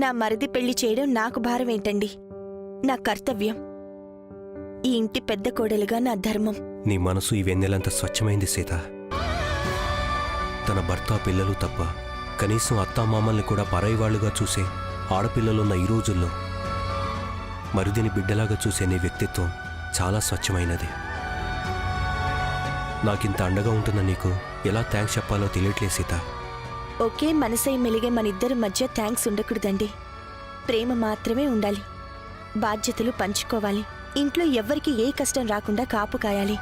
నా మరిది పెళ్లి చేయడం నాకు భారం ఏంటండి? నా కర్తవ్యం. ఈ ఇంటి పెద్ద కోడలుగా నా ధర్మం. నీ మనసు ఈ వెన్నెలంత స్వచ్ఛమైంది సీత. తన భర్త పిల్లలు తప్ప కనీసం అత్తామామల్ని కూడా పరాయివాళ్లుగా చూసే ఆడపిల్లలున్న ఈ రోజుల్లో మరిదిని బిడ్డలాగా చూసే నీ వ్యక్తిత్వం చాలా స్వచ్ఛమైనది. నాకింత అండగా ఉంటున్న నీకు ఎలా థ్యాంక్స్ చెప్పాలో తెలియట్లేదు సీత. ఒకే మనసై మెలిగే మనిద్దరి మధ్య థ్యాంక్స్ ఉండకూడదండి. ప్రేమ మాత్రమే ఉండాలి. బాధ్యతలు పంచుకోవాలి. ఇంట్లో ఎవ్వరికి ఏ కష్టం రాకుండా కాపు కాయాలి.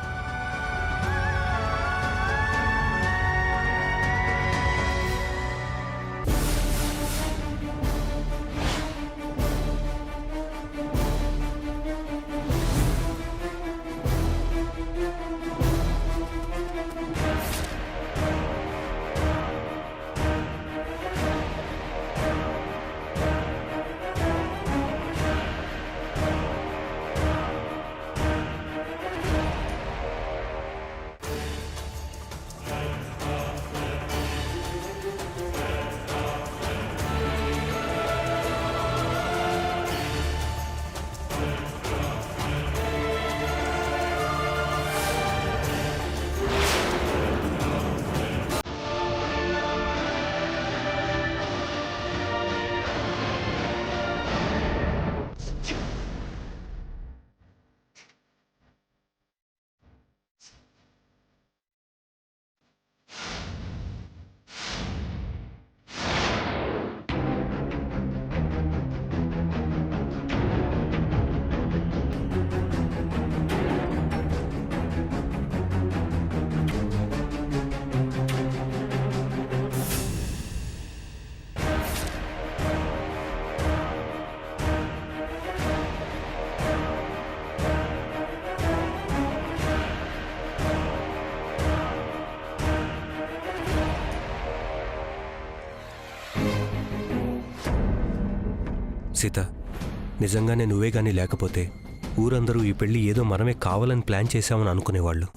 సీత, నిజంగానే నువ్వే గానీ లేకపోతే ఊరందరూ ఈ పెళ్లి ఏదో మనమే కావాలని ప్లాన్ చేశామని అనుకునేవాళ్ళు.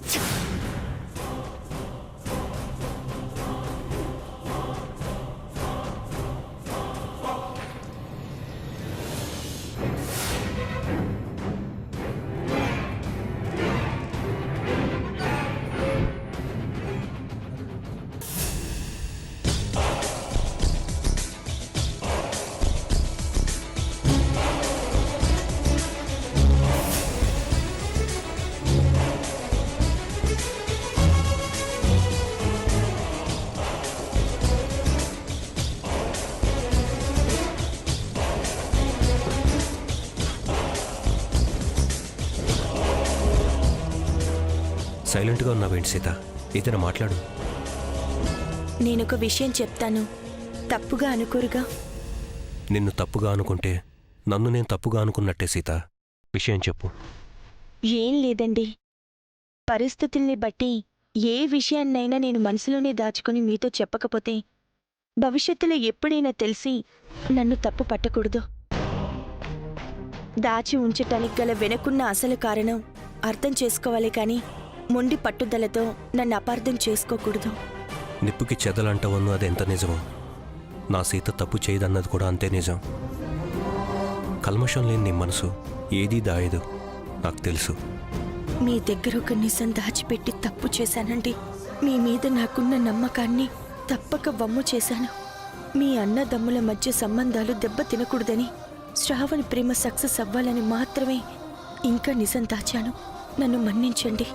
సైలెంట్గా ఉన్నావేంటి సీత? ఏదైనా మాట్లాడు. నేనొక విషయం చెప్తాను, తప్పుగా అనుకోరుగా? నిన్ను తప్పుగా అనుకుంటే నన్ను నేను తప్పుగా అనుకున్నట్టే సీత. విషయం చెప్పు. ఏం లేదండి, పరిస్థితుల్ని బట్టి ఏ విషయాన్నైనా నేను మనసులోనే దాచుకుని మీతో చెప్పకపోతే భవిష్యత్తులో ఎప్పుడైనా తెలిసి నన్ను తప్పు పట్టకూడదు. దాచి ఉంచటానికి గల వెనుకున్న అసలు కారణం అర్థం చేసుకోవాలి, కానీ మొండి పట్టుదలతో నన్ను అపార్థం చేసుకోకూడదు. నిప్పుకి చెదలంటవన్ను అది ఎంత నిజమో నా సీత తప్పు చేయదన్నది కూడా అంతే నిజం. కల్మషం లేని నీ మనసు ఏదీ దాయదు, నాకు తెలుసు. మీ దగ్గర ఒక నిజం దాచిపెట్టి తప్పు చేశానండి. మీ మీద నాకున్న నమ్మకాన్ని తప్పక వమ్ము చేశాను. మీ అన్నదమ్ముల మధ్య సంబంధాలు దెబ్బ తినకూడదని, శ్రావణి ప్రేమ సక్సెస్ అవ్వాలని మాత్రమే ఇంకా నిజం దాచాను. నన్ను మన్నించండి.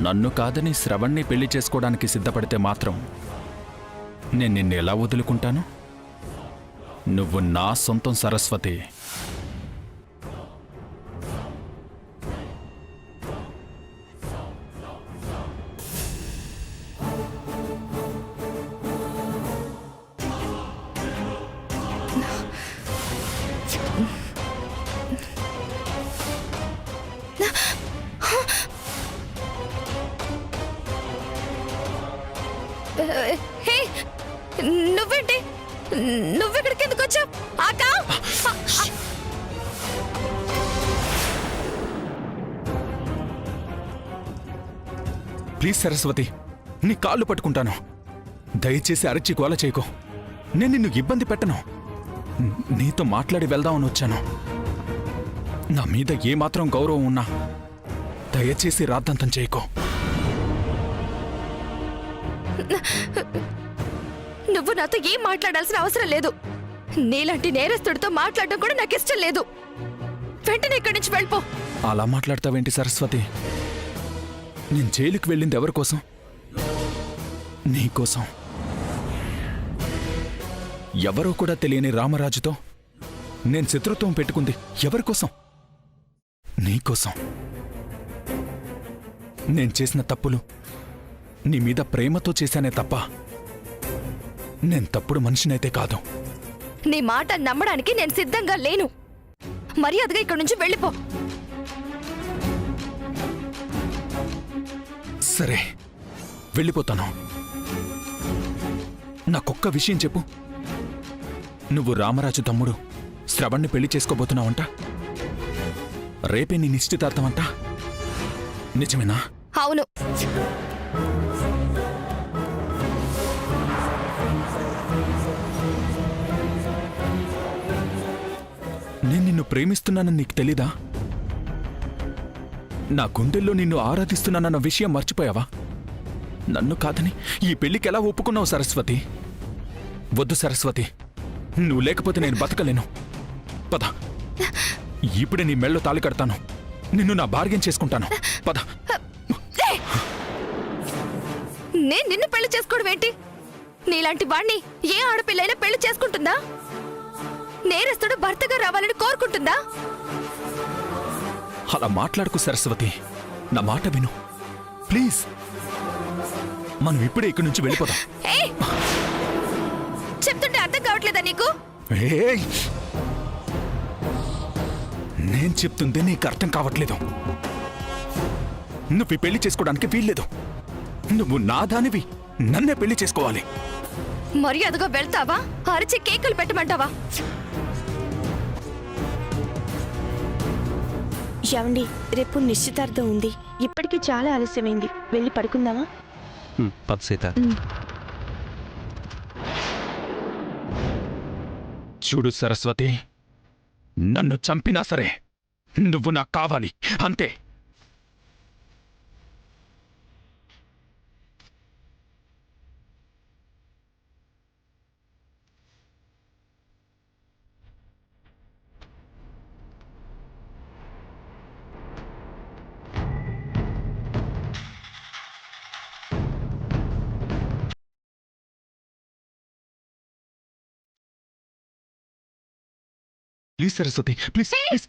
నన్ను కాదని శ్రవణ్ణి పెళ్లి చేసుకోవడానికి సిద్ధపడితే మాత్రం నేను నిన్ను ఎలా వదులుకుంటాను? నువ్వు నా సొంతం సరస్వతి. హే, నువ్వేంటి? నువ్వెక్కడికి ఎందుకు వచ్చావు? ఆకా! ప్లీజ్ సరస్వతి, నీ కాళ్ళు పట్టుకుంటాను. దయచేసి అరచి గోల చేయకో. నేను నిన్ను ఇబ్బంది పెట్టను. నీతో మాట్లాడి వెళ్దామని వచ్చాను. నా మీద ఏమాత్రం గౌరవం ఉన్నా దయచేసి రాద్దంతం చేయకో. నువ్వు నాతో ఏం మాట్లాడాల్సిన అవసరం లేదు. నీలాంటి నేరస్తుడితో మాట్లాడడం కూడా నాకు ఇష్టం లేదు. వెంటనే ఇక్కడి నుంచి వెళ్ళిపో. అలా మాట్లాడతావేంటి సరస్వతి? నేను జైలుకి వెళ్ళింది ఎవరి కోసం? నీకోసం. ఎవరో కూడా తెలియని రామరాజుతో నేను శత్రుత్వం పెట్టుకుంది ఎవరి కోసం? నీకోసం. నేను చేసిన తప్పులు నీ మీద ప్రేమతో చేశానే తప్ప నేను తప్పుడు మనిషినైతే కాదు. నీ మాట నమ్మడానికి నేను సిద్ధంగా లేను. మర్యాదగా ఇక్కడి నుంచి వెళ్ళిపో. సరే, వెళ్ళిపోతాను. నాకొక్క విషయం చెప్పు. నువ్వు రామరాజు తమ్ముడు శ్రవణ్ణి పెళ్లి చేసుకోబోతున్నావంట. రేపే నీ నిశ్చితార్థమంట. నిజమేనా? అవును. నేను నిన్ను ప్రేమిస్తున్నానని నీకు తెలీదా? నా గుండెల్లో నిన్ను ఆరాధిస్తున్నానన్న విషయం మర్చిపోయావా? నన్ను కాదని ఈ పెళ్లికి ఎలా ఒప్పుకున్నావు సరస్వతి? వద్దు సరస్వతి, నువ్వు లేకపోతే నేను బతకలేను. పద, ఇప్పుడే నీ మెళ్ళో తాళి కడతాను. నిన్ను నా భార్యం చేసుకుంటాను. పద. నేను నిన్ను పెళ్లి చేసుకోవడం ఏంటి? నీలాంటి వాణ్ణి ఏ ఆడపిల్లైనా పెళ్లి చేసుకుంటుందా? నేరస్తుడు భర్తగా రావాలని కోరుకుంటుందా? అలా మాట్లాడుకు సరస్వతి. నా మాట విను ప్లీజ్. మనం ఇప్పుడే ఇక్కడి నుంచి వెళ్ళిపోదాం. చెప్తుంటే అర్థం కావట్లేదా నీకు? ఏయ్! నేను చెప్తుంది నీకు అర్థం కావట్లేదు. నువ్వు పెళ్లి చేసుకోవడానికి వీల్లేదు. నువ్వు నా దానివి, నన్నే పెళ్లి చేసుకోవాలి. మర్యాదగా వెళ్తావా? అరిచి కేకులు పెట్టమంటావా? ఏమండి, రేపు నిశ్చితార్థం ఉంది. ఇప్పటికీ చాలా ఆలస్యమైంది. వెళ్ళి పడుకుందామా? పద సీత. చూడు సరస్వతి, నన్ను చంపినా సరే నువ్వు నాకు కావాలి, అంతే. Please Saraswati, please please.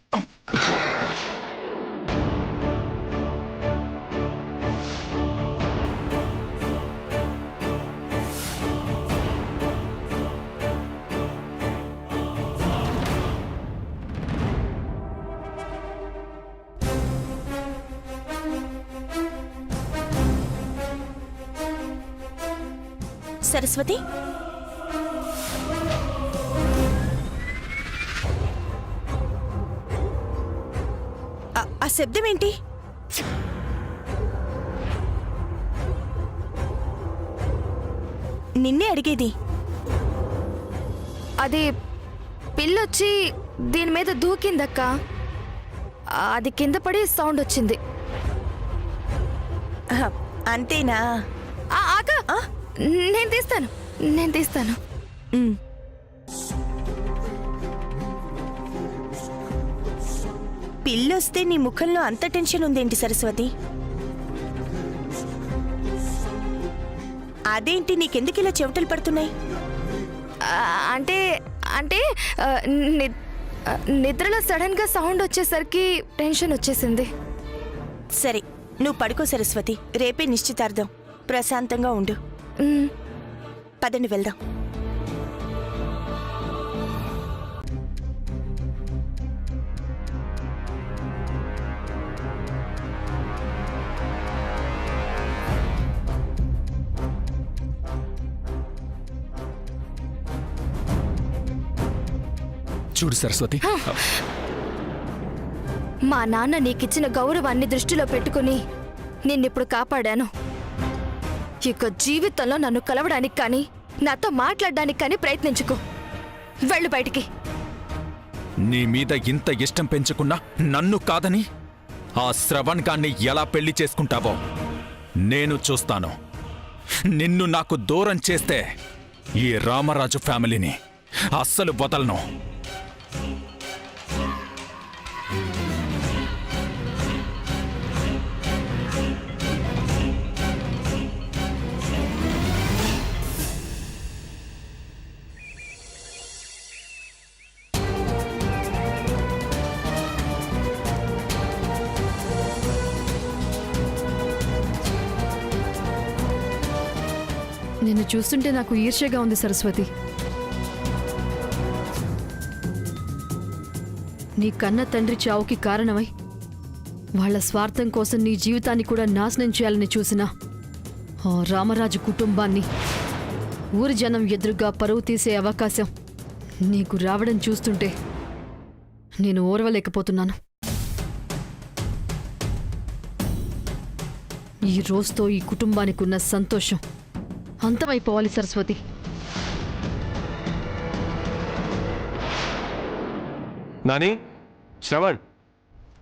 Saraswati, ఆ శబ్దం ఏంటి? నిన్నే అడిగేది. అది పిల్లొచ్చి దీని మీద దూకిందక్క. అది కింద పడి సౌండ్ వచ్చింది. అంతేనా? ఆగా, నేను తీస్తాను. పిల్లొస్తే నీ ముఖంలో అంత టెన్షన్ ఉందేంటి సరస్వతి? అదేంటి నీకెందుకు ఇలా చెవిటలు పడుతున్నాయి? ఆ, అంటే అంటే ఆ, ని- ఆ, నిద్రలో సడన్ గా సౌండ్ వచ్చేసరికి టెన్షన్ వచ్చేసింది. సరే నువ్వు పడుకో సరస్వతి, రేపే నిశ్చితార్థం. ప్రశాంతంగా ఉండు. మ్, పదండి వెళ్దాం. చూడు సరస్వతి, మా నాన్న నీకిచ్చిన గౌరవాన్ని దృష్టిలో పెట్టుకుని నిన్నిప్పుడు కాపాడాను. ఇక జీవితంలో నన్ను కలవడానికి కానీ నాతో మాట్లాడడానికి కానీ ప్రయత్నించుకో. వెళ్ళు బయటికి. నీ మీద ఇంత ఇష్టం పెంచుకున్నా నన్ను కాదని ఆ శ్రవణ్ గాన్ని ఎలా పెళ్లి చేసుకుంటావో నేను చూస్తాను. నిన్ను నాకు దూరం చేస్తే ఈ రామరాజు ఫ్యామిలీని అస్సలు వదలను. నిన్ను చూస్తుంటే నాకు ఈర్ష్యగా ఉంది సరస్వతి. నీ కన్న తండ్రి చావుకి కారణమై వాళ్ళ స్వార్థం కోసం నీ జీవితాన్ని కూడా నాశనం చేయాలని చూసిన ఆ రామరాజు కుటుంబాన్ని ఊరి జనం ఎదురుగా పరువు తీసే అవకాశం నీకు రావడం చూస్తుంటే నేను ఓర్వలేకపోతున్నాను. ఈ రోజుతో ఈ కుటుంబానికి ఉన్న సంతోషం అంతమైపోవాలి సరస్వతి. నాని, శ్రవణ్,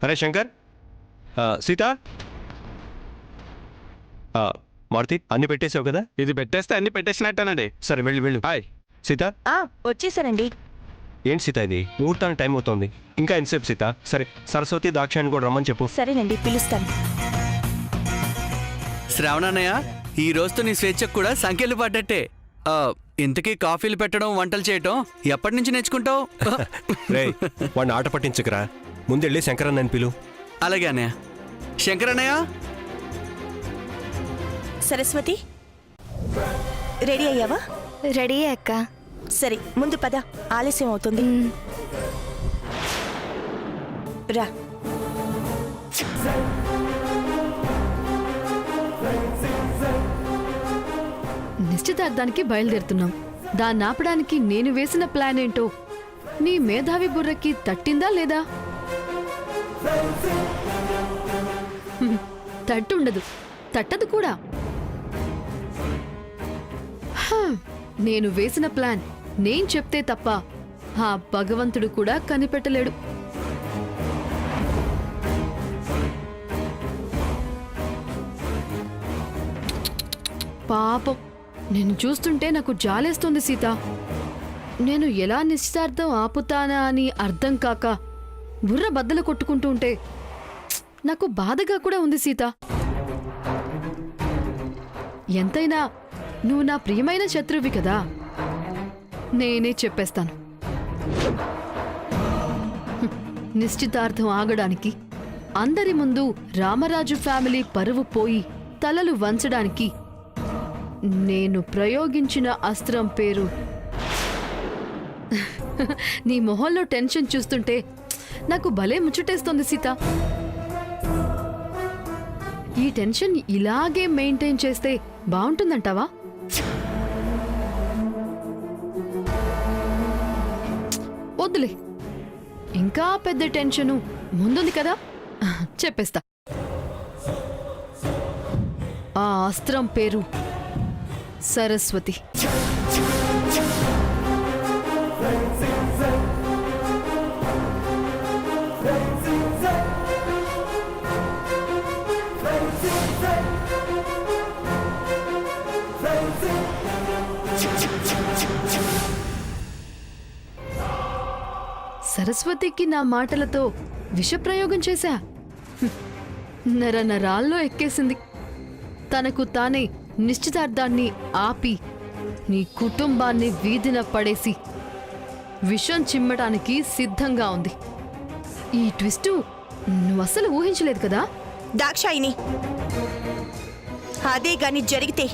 అరే శంకర్, సీత, మారుతి, అన్ని పెట్టేసావు కదా? ఇది పెట్టేస్తే అన్ని పెట్టేసినట్టేనండి. సరే వెళ్ళు వెళ్ళు. హాయ్. సీత, వచ్చేసానండి. ఏంటి సీత ఇది? ముహూర్తానికి టైం అవుతోంది, ఇంకా ఎంతసేపు సీత? సరే సరస్వతి, దాక్షాయణి కూడా రమ్మని చెప్పు. సరేనండి, పిలుస్తాను. శ్రావణన్నయ్య, ఈ రోజుతో నీ స్వేచ్ఛకు కూడా సంఖ్యలు పడ్డట్టే. ఇంతకీ కాఫీలు పెట్టడం, వంటలు చేయటం ఎప్పటి నుంచి నేర్చుకుంటావు? రే, వాడిని ఆట పట్టించకరా, ముందెళ్ళి శంకరన్నని పిలు. అలాగే అన్నయ్య. శంకరన్నయ్య, సరస్వతి, రెడీ అయ్యావా? రెడీ అక్క. సరే ముందు పద, ఆలస్యం అవుతుంది. రా. నిశ్చితార్థానికి బయలుదేరుతున్నాం. దాన్ని ఆపడానికి నేను వేసిన ప్లాన్ ఏంటో నీ మేధావి బుర్రకి తట్టిందా లేదా? తట్టుండదు, తట్టదు కూడా. నేను వేసిన ప్లాన్ నేను చెప్తే తప్ప ఆ భగవంతుడు కూడా కనిపెట్టలేడు. పాపం, నేను చూస్తుంటే నాకు జాలేస్తుంది సీత. నేను ఎలా నిశ్చితార్థం ఆపుతానా అని అర్థం కాక బుర్ర బద్దలు కొట్టుకుంటూ ఉంటే నాకు బాధగా కూడా ఉంది సీత. ఎంతైనా నువ్వు నా ప్రియమైన శత్రువి కదా. నేనే చెప్పేస్తాను. నిశ్చితార్థం ఆగడానికి, అందరి ముందు రామరాజు ఫ్యామిలీ పరువు పోయి తలలు వంచడానికి నేను ప్రయోగించిన అస్త్రం పేరు. నీ మొహంలో టెన్షన్ చూస్తుంటే నాకు భలే ముచ్చటేస్తోంది సీత. ఈ టెన్షన్ ఇలాగే మెయింటైన్ చేస్తే బాగుంటుందంటావా? వద్దులే, ఇంకా పెద్ద టెన్షను ముందుంది కదా, చెప్పేస్తా. ఆ అస్త్రం పేరు సరస్వతి. సరస్వతికి నా మాటలతో విషప్రయోగం చేశా. నరనరాల్లో ఎక్కేసింది. తనకు తానే నిశ్చితార్థాన్ని ఆపి నీ కుటుంబాన్ని వీధిన పడేసి విషం చిమ్మటానికి సిద్ధంగా ఉంది. ఈ ట్విస్టు నువ్వు అస్సలు ఊహించలేదు కదా? దాక్షాయిని, అదే గాని జరిగితే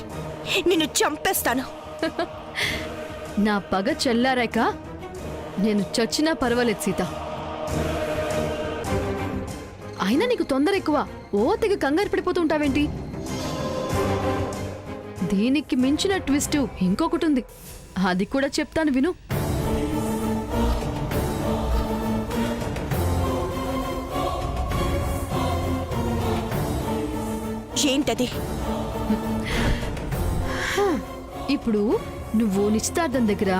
నిన్ను చంపేస్తాను. నా పగ చల్లారాక నేను చచ్చినా పర్వాలేదు సీత. అయినా నీకు తొందర ఎక్కువ. ఓ తెగ కంగారు పడిపోతూ ఉంటావేంటి? దీనికి మించిన ట్విస్ట్ ఇంకొకటి ఉంది, అది కూడా చెప్తాను విను. ఏంటది? ఇప్పుడు నువ్వు నిశ్చితార్థం దగ్గర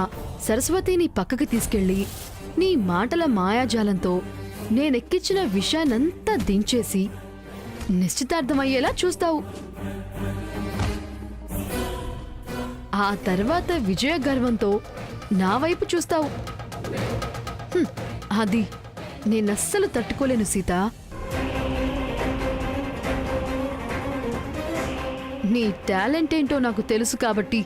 సరస్వతిని పక్కకి తీసుకెళ్ళి నీ మాటల మాయాజాలంతో నేనెక్కించిన విషయాన్నంతా దించేసి నిశ్చితార్థమయ్యేలా చూస్తావు. ఆ తర్వాత విజయ గర్వంతో నా వైపు చూస్తావు. అది నేనస్సలు తట్టుకోలేను సీత. నీ టాలెంట్ ఏంటో నాకు తెలుసు కాబట్టి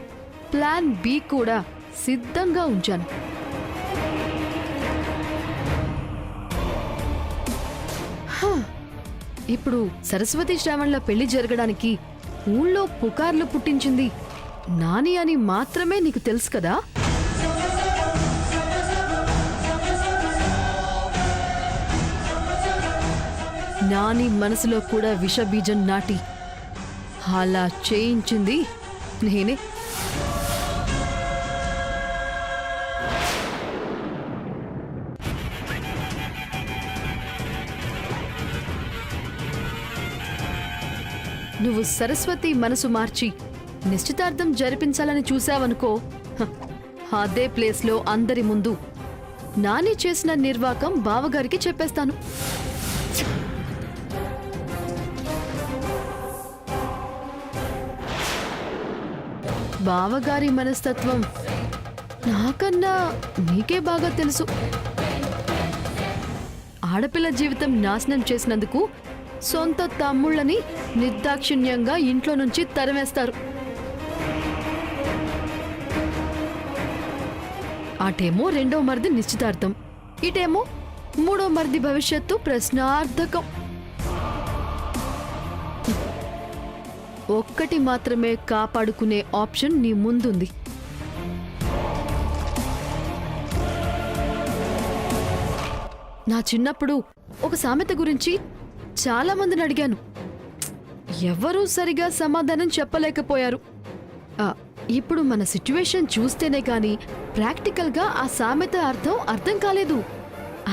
ప్లాన్ బి కూడా సిద్ధంగా ఉంచాను. ఇప్పుడు సరస్వతి శ్రావణ్ల పెళ్లి జరగడానికి ఊళ్ళో పుకార్లు పుట్టించింది నాని అని మాత్రమే నీకు తెలుసు కదా? నాని మనసులో కూడా విషబీజం నాటి అలా చేయించింది నేనే. నువ్వు సరస్వతి మనసు మార్చి నిశ్చితార్థం జరిపించాలని చూశావనుకో, అదే ప్లేస్లో అందరి ముందు నాని చేసిన నిర్వాకం బావగారికి చెప్పేస్తాను. బావగారి మనస్తత్వం నాకన్నా నీకే బాగా తెలుసు. ఆడపిల్ల జీవితం నాశనం చేసినందుకు సొంత తమ్ముళ్ళని నిర్దాక్షిణ్యంగా ఇంట్లో నుంచి తరిమేస్తారు. అటేమో రెండో మరిది నిశ్చితార్థం, ఇటేమో మూడో మరిది భవిష్యత్తు ప్రశ్నార్థకం. ఒక్కటి మాత్రమే కాపాడుకునే ఆప్షన్ నీ ముందుంది. నా చిన్నప్పుడు ఒక సామెత గురించి చాలా మందిని అడిగాను, ఎవరూ సరిగా సమాధానం చెప్పలేకపోయారు. ఇప్పుడు మన సిచ్యువేషన్ చూస్తేనే గాని ప్రాక్టికల్గా ఆ సామెత అర్థం కాలేదు.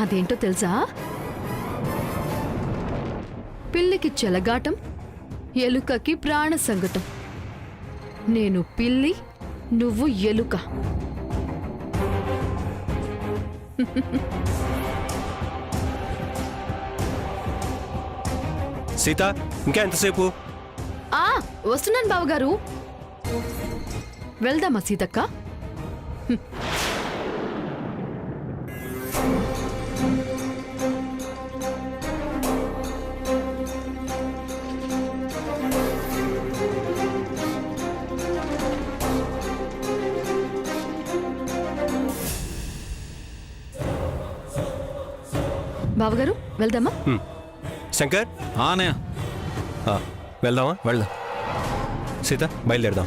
అదేంటో తెలుసా? పిల్లికి చెలగాటం, ఎలుకకి ప్రాణ సంకటం. నేను పిల్లి, నువ్వు ఎలుక. సీత, ఇంకా ఎంతసేపు? వస్తున్నాను బావగారు. వెళ్దామా సీతక్క? బావగారు వెళ్దామా? శంకర్, ఆనయ్య వెళ్దామా? వెళ్దాం. సీత, బయలుదేరదాం.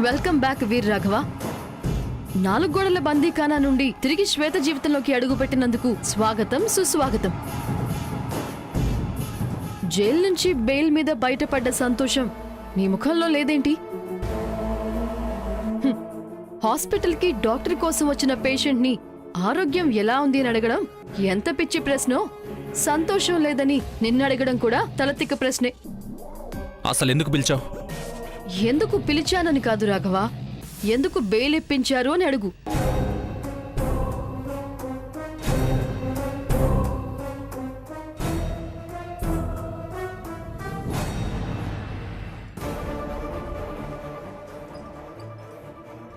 వెల్కమ్ బ్యాక్ వీర్ రాఘవ. 4 గోడల బందీఖానా నుండి తిరిగి శ్వేత జీవితంలోకి అడుగుపెట్టినందుకు స్వాగతం, సుస్వాగతం. జైలు నుంచి బెయిల్ మీద బయటపడ్డ సంతోషం నీ ముఖంలో లేదేంటి? హాస్పిటల్కి డాక్టర్ కోసం వచ్చిన పేషెంట్ని ఆరోగ్యం ఎలా ఉంది అని అడగడం ఎంత పిచ్చి ప్రశ్నో, సంతోషం లేదని నిన్నడగడం కూడా తలతిక్క ప్రశ్నే. అసలు ఎందుకు పిలిచావు? ఎందుకు పిలిచానని కాదు రాఘవ, ఎందుకు బెయిల్ ఇప్పించారు అని అడుగు.